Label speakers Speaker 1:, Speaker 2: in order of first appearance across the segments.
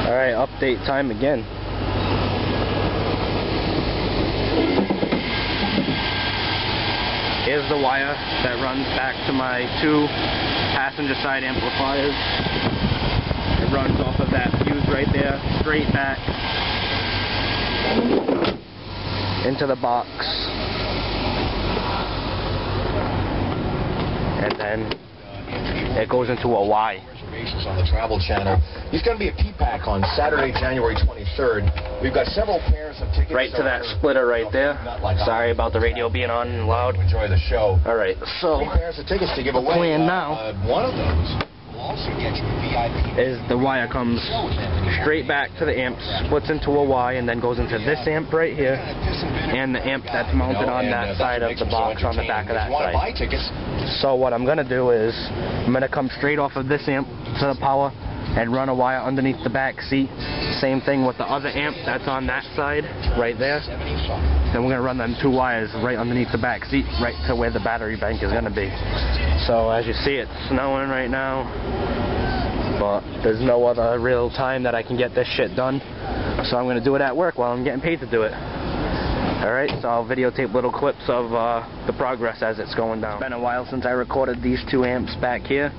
Speaker 1: Alright, update time again. Here's the wire that runs back to my 2 passenger side amplifiers. It runs off of that fuse right there, straight back into the box. And then it goes into a Y.
Speaker 2: On the Travel Channel. He's going to be at P-PAC on Saturday, January 23rd. We've got several pairs of tickets.
Speaker 1: Right to that splitter right there. Sorry about the radio being on and loud.
Speaker 2: Enjoy the show.
Speaker 1: Alright, so
Speaker 2: 3 pairs of tickets to give away.
Speaker 1: Plan now.
Speaker 2: One of those will also get you VIP.
Speaker 1: Is the wire comes straight back to the amp, splits into a Y, and then goes into this amp right here, and the amp that's mounted on that side of the box on the back of that side. So what I'm going to do is, I'm going to come straight off of this amp to the power and run a wire underneath the back seat. Same thing with the other amp that's on that side, right there. Then we're going to run them 2 wires right underneath the back seat, right to where the battery bank is going to be. So as you see, it's snowing right now, but there's no other real time that I can get this shit done. So I'm going to do it at work while I'm getting paid to do it. Alright, so I'll videotape little clips of the progress as it's going down. It's been a while since I recorded these 2 amps back here.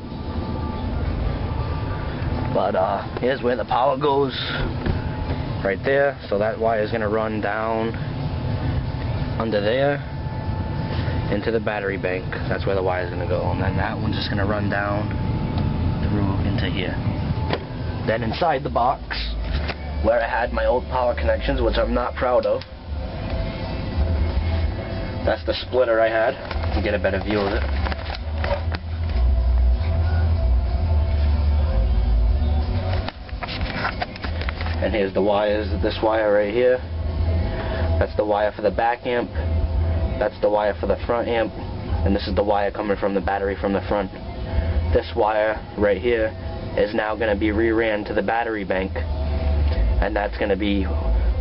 Speaker 1: But here's where the power goes. Right there. So that wire is going to run down under there into the battery bank. That's where the wire is going to go. And then that one's just going to run down through into here. Then inside the box, where I had my old power connections, which I'm not proud of. That's the splitter I had. You can get a better view of it. And here's the wires. This wire right here. That's the wire for the back amp. That's the wire for the front amp. And this is the wire coming from the battery from the front. This wire right here is now going to be reran to the battery bank. And that's going to be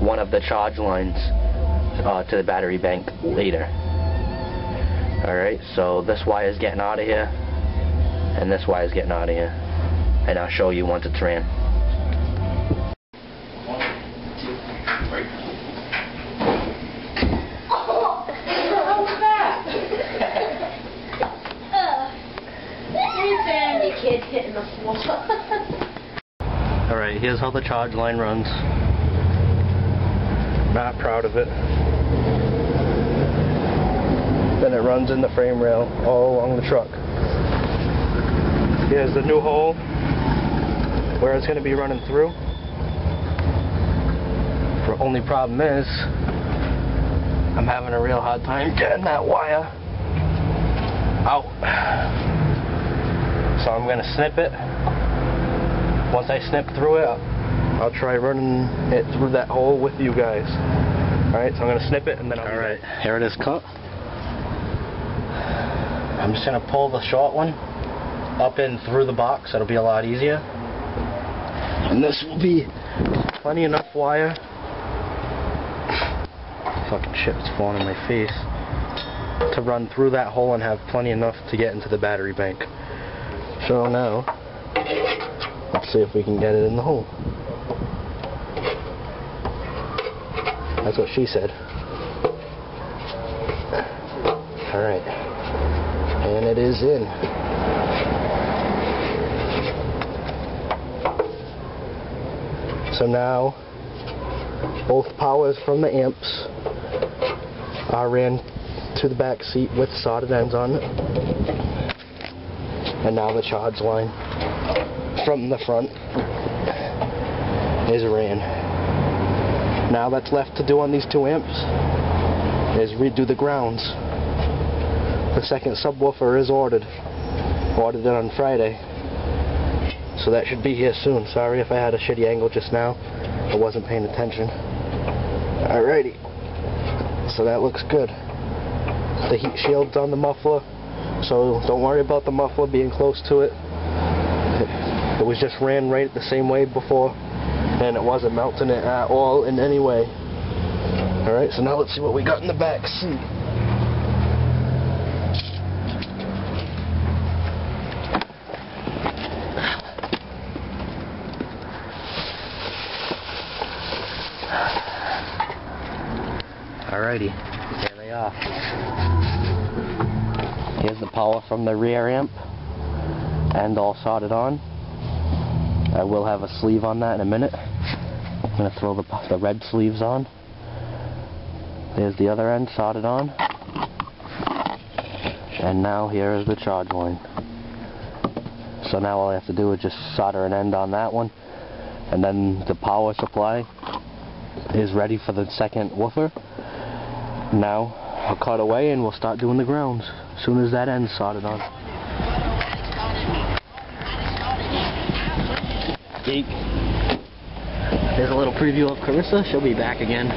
Speaker 1: one of the charge lines to the battery bank later. Alright, so this wire is getting out of here, and this wire is getting out of here, and I'll show you once it's ran.
Speaker 2: 1, 2, 3.
Speaker 3: Hey, Sandy, kid hitting the floor.
Speaker 1: Alright, here's how the charge line runs. Not proud of it. Then it runs in the frame rail all along the truck. Here's the new hole where it's going to be running through. The only problem is I'm having a real hard time getting that wire out. So I'm going to snip it. Once I snip through it, I'll try running it through that hole with you guys. Alright, so I'm going to snip it and then I'll... Alright, here it is cut. I'm just going to pull the short one up in through the box. That'll be a lot easier. And this will be plenty enough wire. Fucking shit, it's falling in my face. To run through that hole and have plenty enough to get into the battery bank. So now, let's see if we can get it in the hole. That's what she said. Alright. And it is in. So now, both powers from the amps are ran to the back seat with soldered ends on it. And now the charge line from the front is ran. Now that's left to do on these 2 amps is redo the grounds. The second subwoofer is ordered. Ordered it on Friday. So that should be here soon. Sorry if I had a shitty angle just now. I wasn't paying attention. Alrighty. So that looks good. The heat shield's on the muffler. So don't worry about the muffler being close to it. It was just ran right the same way before. And it wasn't melting it at all in any way. Alright, so now let's see what we got in the back seat. Alrighty, there they are. Here's the power from the rear amp, and all soldered on. I will have a sleeve on that in a minute. I'm going to throw the red sleeves on. There's the other end soldered on. And now here is the charge line. So now all I have to do is just solder an end on that one, and then the power supply is ready for the second woofer. Now I'll cut away and we'll start doing the grounds as soon as that end's soldered on. There's a little preview of Carissa. She'll be back again.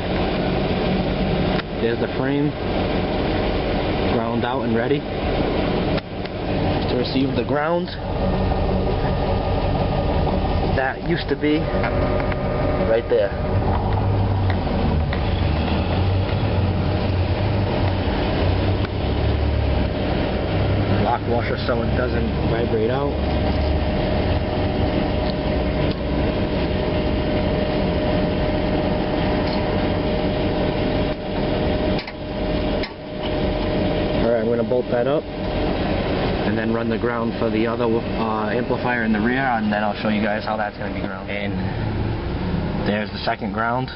Speaker 1: There's the frame, ground out and ready to receive the ground. That used to be right there. Lock washer so it doesn't vibrate out. I'm going to bolt that up and then run the ground for the other amplifier in the rear, and then I'll show you guys how that's going to be ground. And there's the second ground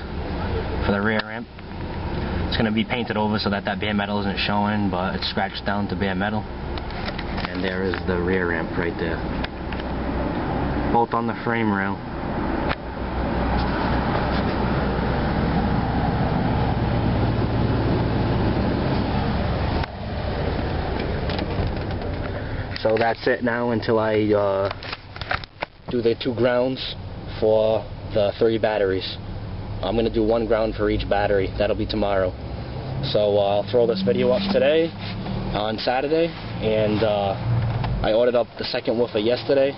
Speaker 1: for the rear amp. It's going to be painted over so that bare metal isn't showing, but it's scratched down to bare metal. And there is the rear amp right there. Both on the frame rail. So that's it now until I do the 2 grounds for the 3 batteries. I'm going to do 1 ground for each battery. That'll be tomorrow. So I'll throw this video up today on Saturday, and I ordered up the second woofer yesterday.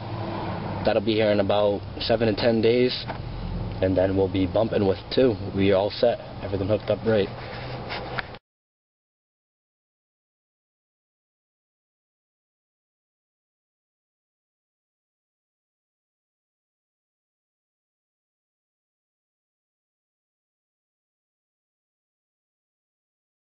Speaker 1: That'll be here in about 7 to 10 days, and then we'll be bumping with 2. We're all set. Everything hooked up right.